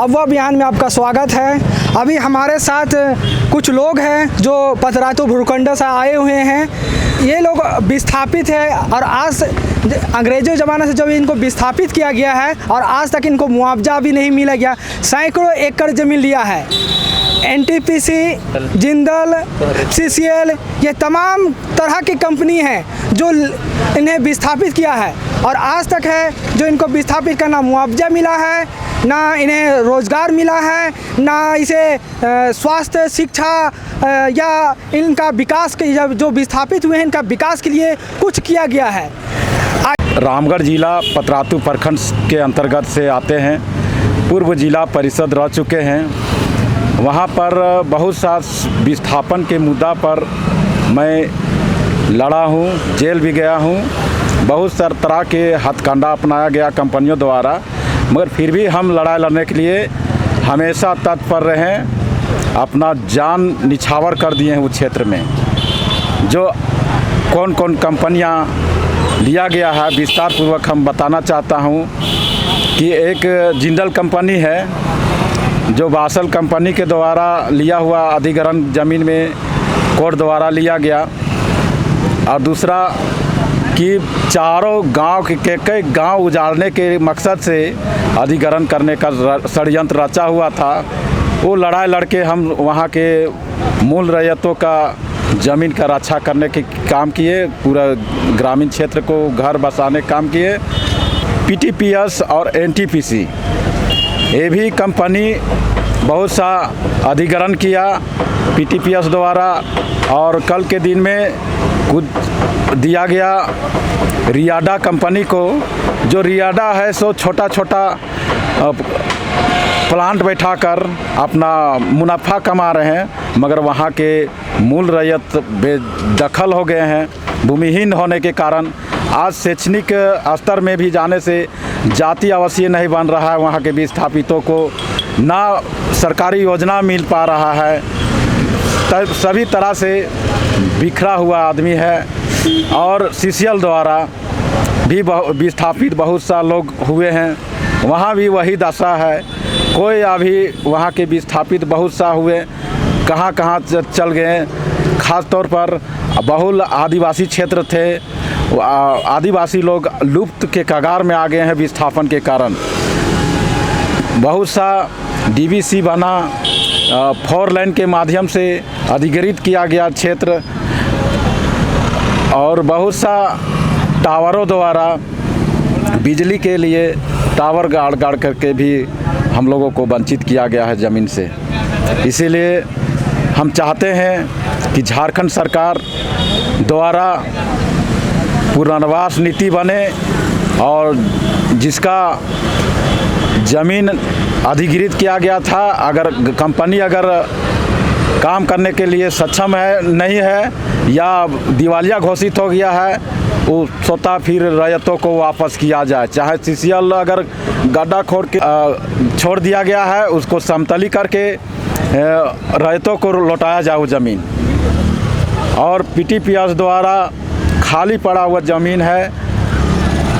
अव्वा बयान में आपका स्वागत है। अभी हमारे साथ कुछ लोग हैं जो पतरातू भूखंड से आए हुए हैं। ये लोग विस्थापित है और आज अंग्रेज़ों ज़माने से जब इनको विस्थापित किया गया है और आज तक इनको मुआवजा भी नहीं मिला गया। सैकड़ों एकड़ ज़मीन लिया है। एनटीपीसी, जिंदल, सीसीएल, ये तमाम तरह की कंपनी हैं जो इन्हें विस्थापित किया है और आज तक है जो इनको विस्थापित का ना मुआवजा मिला है, ना इन्हें रोज़गार मिला है, ना इसे स्वास्थ्य, शिक्षा या इनका विकास के जो विस्थापित हुए हैं इनका विकास के लिए कुछ किया गया है। रामगढ़ जिला पतरातू प्रखंड के अंतर्गत से आते हैं। पूर्व जिला परिषद रह चुके हैं। वहाँ पर बहुत सा विस्थापन के मुद्दा पर मैं लड़ा हूँ, जेल भी गया हूँ। बहुत सारे तरह के हथकंडा अपनाया गया कंपनियों द्वारा, मगर फिर भी हम लड़ाई लड़ने के लिए हमेशा तत्पर रहे। अपना जान निछावर कर दिए हैं उस क्षेत्र में। जो कौन कौन कंपनियां लिया गया है विस्तार पूर्वक हम बताना चाहता हूं कि एक जिंदल कंपनी है जो बासल कंपनी के द्वारा लिया हुआ अधिग्रहण ज़मीन में कोर्ट द्वारा लिया गया, और दूसरा कि चारों गांव के कई गांव उजाड़ने के मकसद से अधिग्रहण करने का षड्यंत्र रचा हुआ था। वो लड़ाई लड़के हम वहां के मूल रैयतों का ज़मीन का रक्षा करने के काम किए। पूरा ग्रामीण क्षेत्र को घर बसाने काम किए। पीटीपीएस और एनटीपीसी ये भी कंपनी बहुत सा अधिग्रहण किया पीटीपीएस द्वारा, और कल के दिन में कुछ दिया गया रियाडा कंपनी को। जो रियाडा है सो छोटा छोटा प्लांट बैठाकर अपना मुनाफा कमा रहे हैं, मगर वहाँ के मूल रैयत बेदखल हो गए हैं भूमिहीन होने के कारण। आज शैक्षणिक स्तर में भी जाने से जाति आवासीय नहीं बन रहा है। वहाँ के विस्थापितों को ना सरकारी योजना मिल पा रहा है। सभी तरह से बिखरा हुआ आदमी है। और सीसीएल द्वारा भी विस्थापित बहुत सा लोग हुए हैं, वहाँ भी वही दशा है। कोई अभी वहाँ के विस्थापित बहुत सा हुए, कहाँ कहाँ चल गए। ख़ास तौर पर बहुल आदिवासी क्षेत्र थे, आदिवासी लोग लुप्त के कगार में आ गए हैं विस्थापन के कारण। बहुत सा डीवीसी बना, 4 लाइन के माध्यम से अधिग्रहित किया गया क्षेत्र, और बहुत सा टावरों द्वारा बिजली के लिए टावर गाड़ करके भी हम लोगों को वंचित किया गया है ज़मीन से। इसीलिए हम चाहते हैं कि झारखंड सरकार द्वारा पुनर्वास नीति बने और जिसका ज़मीन अधिग्रहित किया गया था, अगर कंपनी काम करने के लिए सक्षम है नहीं है या दिवालिया घोषित हो गया है, वो स्वतः फिर रैयतों को वापस किया जाए। चाहे सीसीएल अगर गड्ढा खोद के छोड़ दिया गया है, उसको समतली करके रैयतों को लौटाया जाए वो ज़मीन। और पीटीपीएस द्वारा खाली पड़ा हुआ ज़मीन है,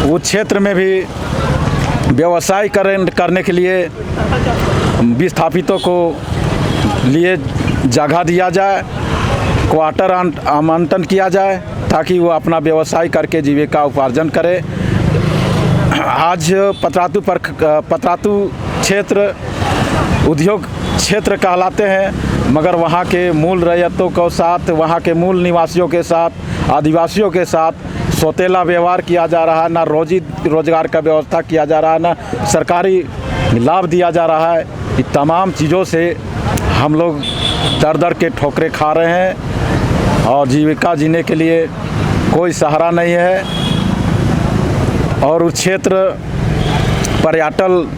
उस क्षेत्र में भी व्यवसाय करने के लिए विस्थापितों को लिए जगह दिया जाए, क्वार्टर आवंटन किया जाए, ताकि वो अपना व्यवसाय करके जीविका उपार्जन करे। आज पतरातू क्षेत्र उद्योग क्षेत्र कहलाते हैं, मगर वहाँ के मूल रैयतों के साथ, वहाँ के मूल निवासियों के साथ, आदिवासियों के साथ सौतेला व्यवहार किया जा रहा है। ना रोजगार का व्यवस्था किया जा रहा है, ना सरकारी लाभ दिया जा रहा है। ये तमाम चीज़ों से हम लोग दर दर के ठोकरे खा रहे हैं और जीविका जीने के लिए कोई सहारा नहीं है। और उस क्षेत्र पर्यटन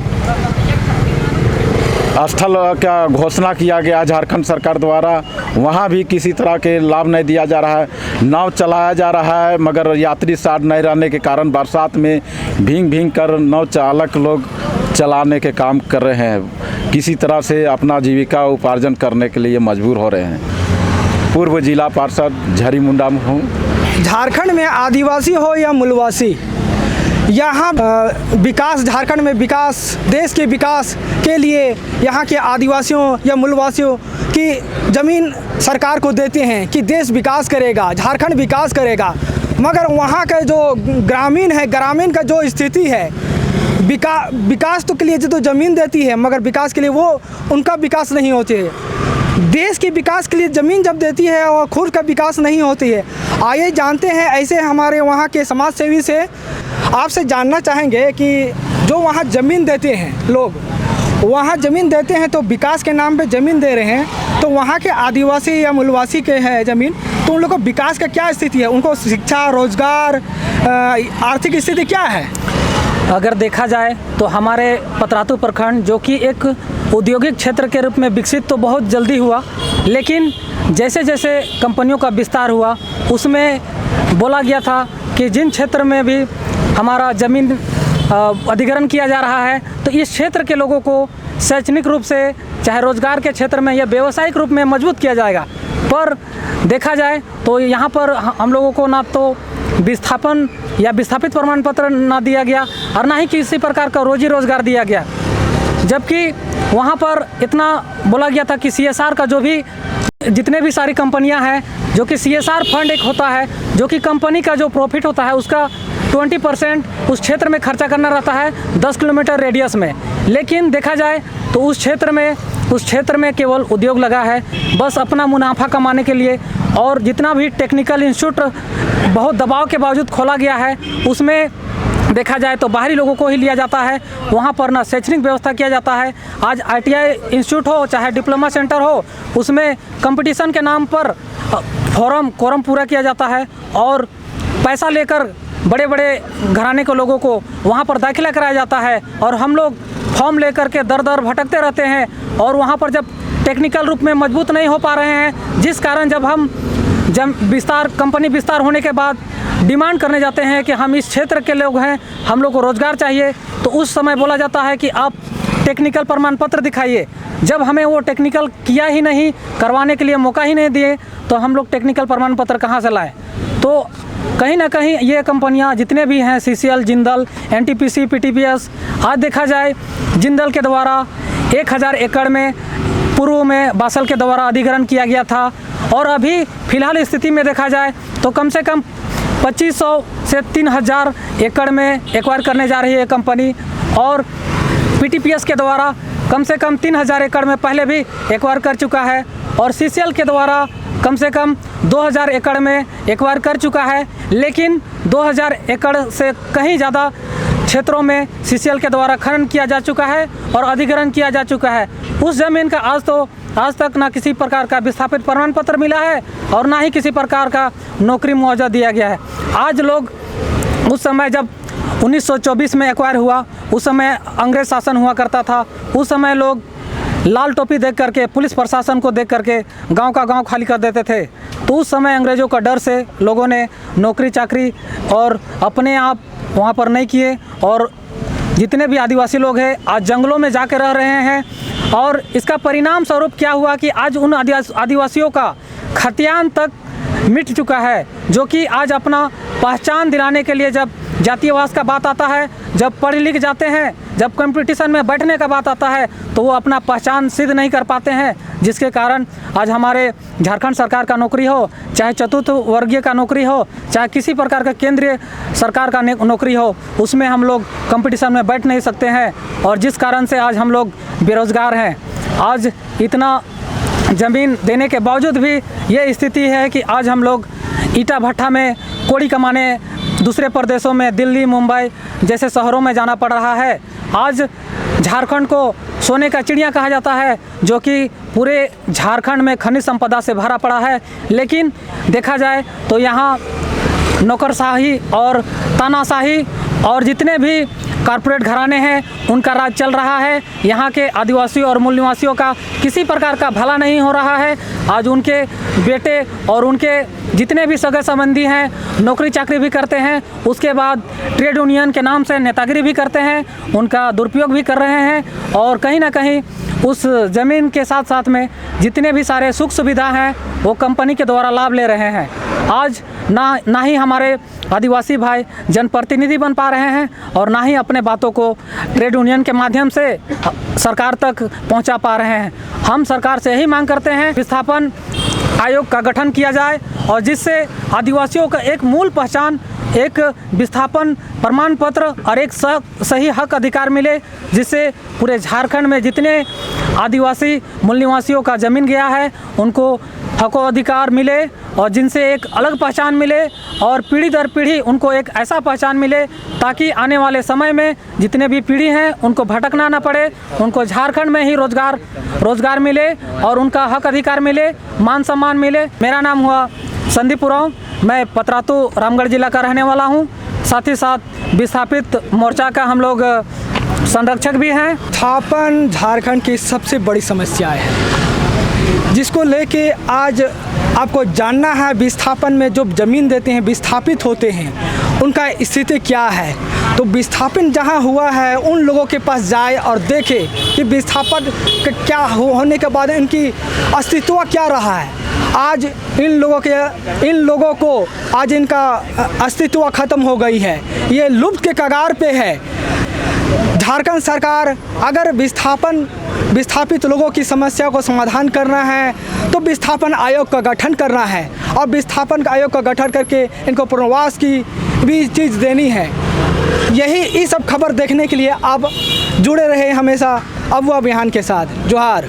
स्थल का घोषणा किया गया झारखंड सरकार द्वारा, वहाँ भी किसी तरह के लाभ नहीं दिया जा रहा है। नाव चलाया जा रहा है, मगर यात्री साथ नहीं रहने के कारण बरसात में भीग कर नाव चालक लोग चलाने के काम कर रहे हैं। किसी तरह से अपना जीविका उपार्जन करने के लिए मजबूर हो रहे हैं। पूर्व जिला पार्षद झरी मुंडा हूँ। झारखंड में आदिवासी हो या मूलवासी, यहाँ विकास, झारखंड में विकास, देश के विकास के लिए यहाँ के आदिवासियों या मूलवासियों की ज़मीन सरकार को देते हैं कि देश विकास करेगा, झारखंड विकास करेगा। मगर वहाँ का जो ग्रामीण का जो स्थिति है, विकास तो के लिए जो ज़मीन देती है, मगर विकास के लिए वो उनका विकास नहीं होती है। देश के विकास के लिए ज़मीन जब देती है और खुद का विकास नहीं होती है। आइए जानते हैं ऐसे हमारे वहाँ के समाज सेवी से। आपसे जानना चाहेंगे कि जो वहाँ ज़मीन देते हैं लोग, वहाँ ज़मीन देते हैं तो विकास के नाम पे ज़मीन दे रहे हैं, तो वहाँ के आदिवासी या मूलवासी के है ज़मीन, तो उन लोगों को विकास का क्या स्थिति है? उनको शिक्षा, रोजगार, आर्थिक स्थिति क्या है? अगर देखा जाए तो हमारे पतरातू प्रखंड जो कि एक औद्योगिक क्षेत्र के रूप में विकसित तो बहुत जल्दी हुआ, लेकिन जैसे जैसे कंपनियों का विस्तार हुआ उसमें बोला गया था कि जिन क्षेत्र में भी हमारा ज़मीन अधिग्रहण किया जा रहा है तो इस क्षेत्र के लोगों को शैक्षणिक रूप से, चाहे रोजगार के क्षेत्र में या व्यावसायिक रूप में मजबूत किया जाएगा। पर देखा जाए तो यहाँ पर हम लोगों को ना तो विस्थापन या विस्थापित प्रमाण पत्र ना दिया गया और ना ही किसी प्रकार का रोजी रोजगार दिया गया। जबकि वहाँ पर इतना बोला गया था कि CSR का जो भी जितने भी सारी कंपनियां हैं, जो कि CSR फंड एक होता है, जो कि कंपनी का जो प्रॉफिट होता है उसका 20% उस क्षेत्र में खर्चा करना रहता है 10 किलोमीटर रेडियस में। लेकिन देखा जाए तो उस क्षेत्र में केवल उद्योग लगा है, बस अपना मुनाफा कमाने के लिए। और जितना भी टेक्निकल इंस्टीट्यूट बहुत दबाव के बावजूद खोला गया है, उसमें देखा जाए तो बाहरी लोगों को ही लिया जाता है। वहाँ पर ना शैक्षणिक व्यवस्था किया जाता है। आज ITI इंस्टीट्यूट हो चाहे डिप्लोमा सेंटर हो, उसमें कंपटीशन के नाम पर कोरम पूरा किया जाता है और पैसा लेकर बड़े बड़े घराने के लोगों को वहाँ पर दाखिला कराया जाता है। और हम लोग फॉर्म लेकर के दर दर भटकते रहते हैं और वहाँ पर जब टेक्निकल रूप में मजबूत नहीं हो पा रहे हैं, जिस कारण जब कंपनी विस्तार होने के बाद डिमांड करने जाते हैं कि हम इस क्षेत्र के लोग हैं, हम लोग को रोज़गार चाहिए, तो उस समय बोला जाता है कि आप टेक्निकल प्रमाण पत्र दिखाइए। जब हमें वो टेक्निकल किया ही नहीं, करवाने के लिए मौका ही नहीं दिए, तो हम लोग टेक्निकल प्रमाण पत्र कहाँ से लाएँ? तो कहीं ना कहीं ये कंपनियां जितने भी हैं, CCL, जिंदल, NTPC, PTPS, आज देखा जाए जिंदल के द्वारा 1000 एकड़ में पूर्व में बासल के द्वारा अधिग्रहण किया गया था और अभी फ़िलहाल स्थिति में देखा जाए तो कम से कम 2500 से 3000 एकड़ में एक्वायर करने जा रही है कंपनी। और PTPS के द्वारा कम से कम 3000 एकड़ में पहले भी एक्वायर कर चुका है और CCL के द्वारा कम से कम 2000 एकड़ में एक्वायर कर चुका है। लेकिन 2000 एकड़ से कहीं ज़्यादा क्षेत्रों में CCL के द्वारा खनन किया जा चुका है और अधिग्रहण किया जा चुका है। उस ज़मीन का आज तक ना किसी प्रकार का विस्थापित प्रमाण पत्र मिला है और ना ही किसी प्रकार का नौकरी मुआवजा दिया गया है। आज लोग उस समय जब 1924 में एक्वायर हुआ, उस समय अंग्रेज शासन हुआ करता था, उस समय लोग लाल टोपी देख करके, पुलिस प्रशासन को देख करके गांव का गांव खाली कर देते थे। तो उस समय अंग्रेज़ों का डर से लोगों ने नौकरी चाकरी और अपने आप वहां पर नहीं किए और जितने भी आदिवासी लोग हैं आज जंगलों में जाके रह रहे हैं। और इसका परिणाम स्वरूप क्या हुआ कि आज उन आदिवासियों का खतियान तक मिट चुका है, जो कि आज अपना पहचान दिलाने के लिए जब जातीयवाद का बात आता है, जब पढ़ लिख जाते हैं, जब कंपटीशन में बैठने का बात आता है, तो वो अपना पहचान सिद्ध नहीं कर पाते हैं, जिसके कारण आज हमारे झारखंड सरकार का नौकरी हो, चाहे चतुर्थ वर्गीय का नौकरी हो, चाहे किसी प्रकार का केंद्रीय सरकार का नौकरी हो, उसमें हम लोग कंपटीशन में बैठ नहीं सकते हैं और जिस कारण से आज हम लोग बेरोज़गार हैं। आज इतना ज़मीन देने के बावजूद भी ये स्थिति है कि आज हम लोग ईटा भट्टा में कोड़ी कमाने दूसरे प्रदेशों में, दिल्ली, मुंबई जैसे शहरों में जाना पड़ रहा है। आज झारखंड को सोने का चिड़िया कहा जाता है, जो कि पूरे झारखंड में खनिज संपदा से भरा पड़ा है। लेकिन देखा जाए तो यहाँ नौकरशाही और तानाशाही और जितने भी कारपोरेट घराने हैं उनका राज चल रहा है। यहाँ के आदिवासी और मूल निवासियों का किसी प्रकार का भला नहीं हो रहा है। आज उनके बेटे और उनके जितने भी सगे संबंधी हैं नौकरी चाकरी भी करते हैं, उसके बाद ट्रेड यूनियन के नाम से नेतागिरी भी करते हैं, उनका दुरुपयोग भी कर रहे हैं और कहीं ना कहीं उस ज़मीन के साथ साथ में जितने भी सारे सुख सुविधा हैं वो कंपनी के द्वारा लाभ ले रहे हैं। आज ना ही हमारे आदिवासी भाई जनप्रतिनिधि बन पा रहे हैं और ना ही अपने बातों को ट्रेड यूनियन के माध्यम से सरकार तक पहुंचा पा रहे हैं। हम सरकार से यही मांग करते हैं विस्थापन आयोग का गठन किया जाए और जिससे आदिवासियों का एक मूल पहचान, एक विस्थापन प्रमाण पत्र और एक सही हक अधिकार मिले, जिससे पूरे झारखंड में जितने आदिवासी मूल निवासियों का ज़मीन गया है उनको हकों अधिकार मिले और जिनसे एक अलग पहचान मिले और पीढ़ी दर पीढ़ी उनको एक ऐसा पहचान मिले ताकि आने वाले समय में जितने भी पीढ़ी हैं उनको भटकना ना पड़े, उनको झारखंड में ही रोज़गार मिले और उनका हक अधिकार मिले, मान सम्मान मिले। मेरा नाम हुआ संदीप उरांव, मैं पतरातू रामगढ़ जिला का रहने वाला हूँ। साथ ही साथ विस्थापित मोर्चा का हम लोग संरक्षक भी हैं। विस्थापन झारखंड की सबसे बड़ी समस्या है, जिसको लेके आज आपको जानना है। विस्थापन में जो ज़मीन देते हैं, विस्थापित होते हैं, उनका स्थिति क्या है। तो विस्थापन जहां हुआ है उन लोगों के पास जाए और देखे कि विस्थापन क्या होने के बाद इनकी अस्तित्व क्या रहा है। आज इन लोगों को आज इनका अस्तित्व ख़त्म हो गई है, ये लुप्त के कगार पे है। झारखंड सरकार अगर विस्थापित लोगों की समस्या को समाधान करना है तो विस्थापन आयोग का गठन करना है और विस्थापन आयोग का गठन करके इनको पुनर्वास की भी चीज़ देनी है। यही सब खबर देखने के लिए आप जुड़े रहे हमेशा अबुआ बिहान के साथ। जोहार।